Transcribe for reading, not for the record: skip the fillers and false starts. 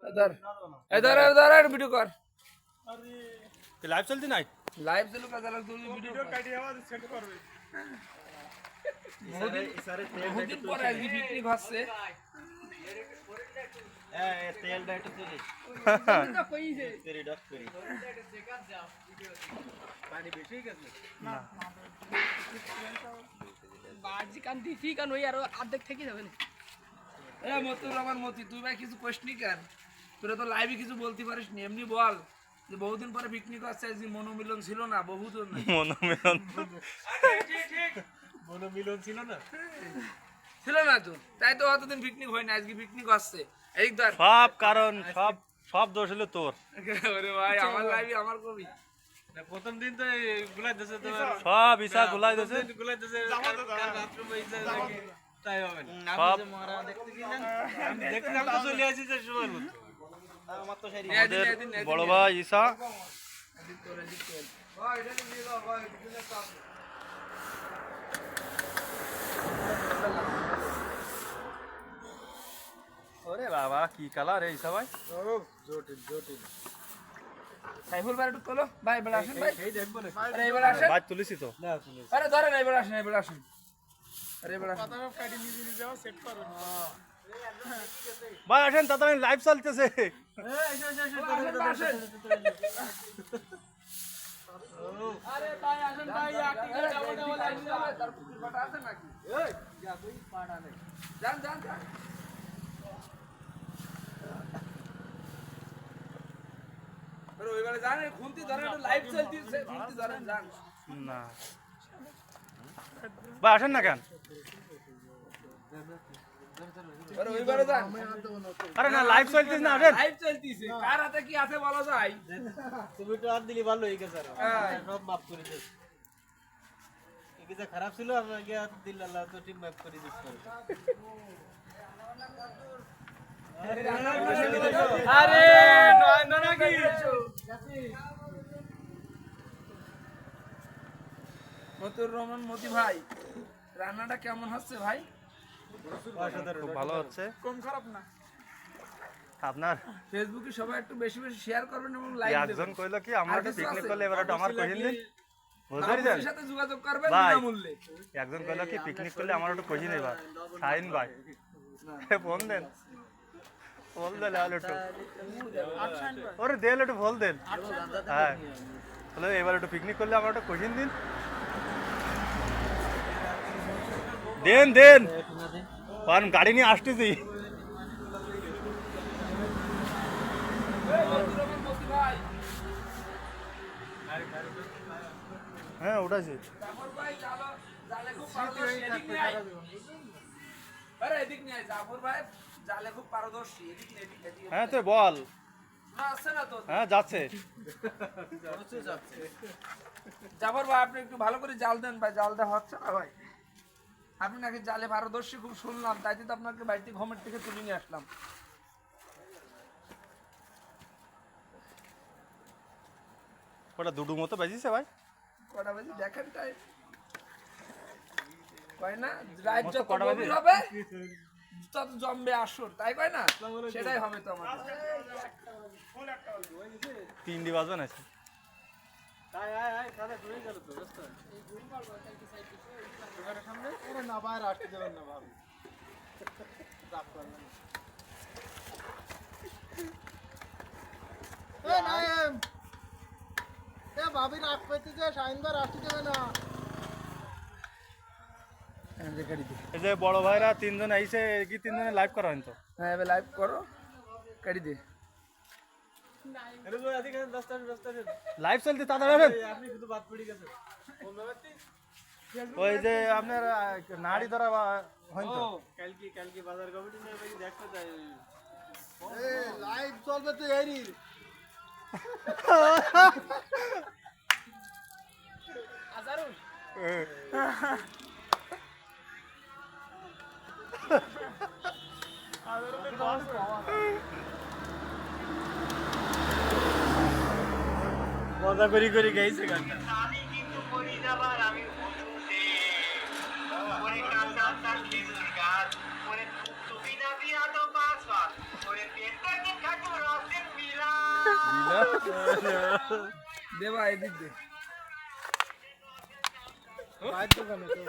इधर इधर इधर वीडियो कर ते लाइव चलती नाही लाइव चालू का झाला तू वीडियो কাটি আবার সেট করবে बहुत दिन পরে আজকে পিকনিক হচ্ছে তেল ডাইট চলে না কইছে তেরি ডক করি পানি বেশি গেছে না বাজি কান দিছি কান ওই আর অর্ধেক থেকে যাবে না এ মতুর আমার মতি তুই ভাই কিছু কোশ্চেন কেন তোরা তো লাইভে কিছু বলতে পারিস নি এমনি বল যে বহুদিন পরে পিকনিক হচ্ছে আজকে মনোমিলন ছিল না বহুদিন মনোমিলন ঠিক মনোমিলন ছিল না ছিল না তো তাই তো অতদিন পিকনিক হয় না আজকে পিকনিক হচ্ছে এই ধর সব কারণ সব দোষ হলো তোর আরে ভাই আমার লাইভে আমার কবি প্রথম দিন তো গুলাই দিয়েছে তো সব ইসা গুলাই দিয়েছে গুলাই দিয়েছে বাথরুম হইছে তাই হবে না সব মরা দেখতে গেলেন আমি দেখতে তো চলে আসি যে সময় মতো আমার তো সেই আমাদের বড় ভাই ইসা ভাই এটা নিয়ে দাও ভাই বিজনেস কাজ ওরে বাবা কি কালার এই ইসা ভাই জটিল সাইফুল ভাই একটু তোলো ভাই এবার আসেন ভাই এই দেখবো না আরে এবার আসেন ভাই তুলিছি তো না শুনে আরে ধরেন এবার আসেন এবার আসেন আরে এবার আসেন কথা কাটি নিজে যাও সেট করো ভাই আসেন তাড়াতাড়ি লাইভ চলতেছে আসেন আরে ভাই আসেন ভাই আর্টিকেল ডাবল ডাবল তার পুকুর কাটা আছে নাকি এই যা তুই পাড়া নে যান যান যান আরে ওইবারে যান খুনতি ধরেন একটু লাইভ চলতিছে খুনতি ধরেন যান না ভাই আসেন না কেন আরে ওইবারে যান আরে না লাইভ চলতেছে না আসেন লাইভ চলতিছে কার হাতে কি আছে বলা যায় তুমি তো আর দিলি ভালো হয়ে গেছে আর হ্যাঁ। সব মাফ করে দিস কি যে খারাপ ছিল আপনাকে আর দিল আল্লাহ তো ঠিক মাফ করে দিস আরে নয় না নাকি মতুর রহমান মতি ভাই রান্নাটা কেমন হচ্ছে ভাই খুব ভালো হচ্ছে কম খারাপ না আপনার ফেসবুকে সবাই একটু বেশি বেশি শেয়ার করবেন এবং লাইক দেবেন একজন কইলো কি আমরা আর একটা কিছু পিকনিক আছে? করলে এবার একটু আমার কহিন দিন বুঝতে আমাদের পারছেন সাথে যোগাযোগ করবেন ভাই। বিনামূল্যে একজন কইলো কি পিকনিক করলে আমার একটু কহিন এবার শাহিন ভাই ফোন দেন ফোন দেন আর একটু ওরে দেন একটু ফোন দেন হ্যাঁ তাহলে এবার একটু পিকনিক করলে আমার একটু কহিন দিন দেন দেন কারণ গাড়ি নিয়ে আসতেছি এই মতুর রহমান মতি ভাই হ্যাঁ ওটাছি জাফর ভাই জালে খুব পারদর্শী এদিক নিয়ে আয়। আরে এদিক নিয়ে আয়, জাফর ভাই জালে খুব পারদর্শী এদিক নিয়ে এদিক হ্যাঁ তো বল না আসছে না তো হ্যাঁ যাচ্ছে জাফর ভাই আপনি একটু ভালো করে জাল দেন ভাই জাল দেওয়া হচ্ছে না ভাই আপনি নাকি জালে পারদর্শী খুব শুনলাম তাই তো আপনাকে বাড়িতে ঘুমের থেকে তুলে নিয়ে আসলাম ওটা দুডু মতো বেজিছে ভাই কটা বাজে দেখেন টাইম কয় না রাত মস্ত যত কটা বাজে? গভীর হবে তত জমবে আসর তাই কয় না সেটাই হবে তো আমাদের 3 বাজবে না আয় আয় আয় খানা হয়ে গেল তো ব্যস্ত দোকানের সামনে আরে না বাইরে আসতে দেবেন না ভাবি চাপ করবেন এ নাইম এ ভাবি রাগ পেতে যে শাইনবার আসতে দেবে না এই যে বড় ভাইরা তিনজন আইছে কি তিনজনে লাইভ করা হয়তো হ্যাঁ এবার লাইভ করো কাটি দে আরে ভাই আদি কেন 10টা লাইভ চলতে তাড়াতাড়ি আসেন আপনি শুধু বাদ পড়ে গেছে কোন ব্যাপারটি ওই যে আপনার নাড়ি ধরা হয়তো কালকে বাজার কমিটি নিয়ে ভাই দেখতে চাই এ লাইভ চলবে তো এরির আজারুল মজা করি গাইছে গানটা আমি কিন্তু করি যাবার আমি বন্ধুতে ওরে কাঁচা খেজুর গাছ ওরে তুমি না বিয়া তো বাস বাস ওরে পেটটাকে কাটুর দে ভাই এদিক দে বাইর দোকানে তো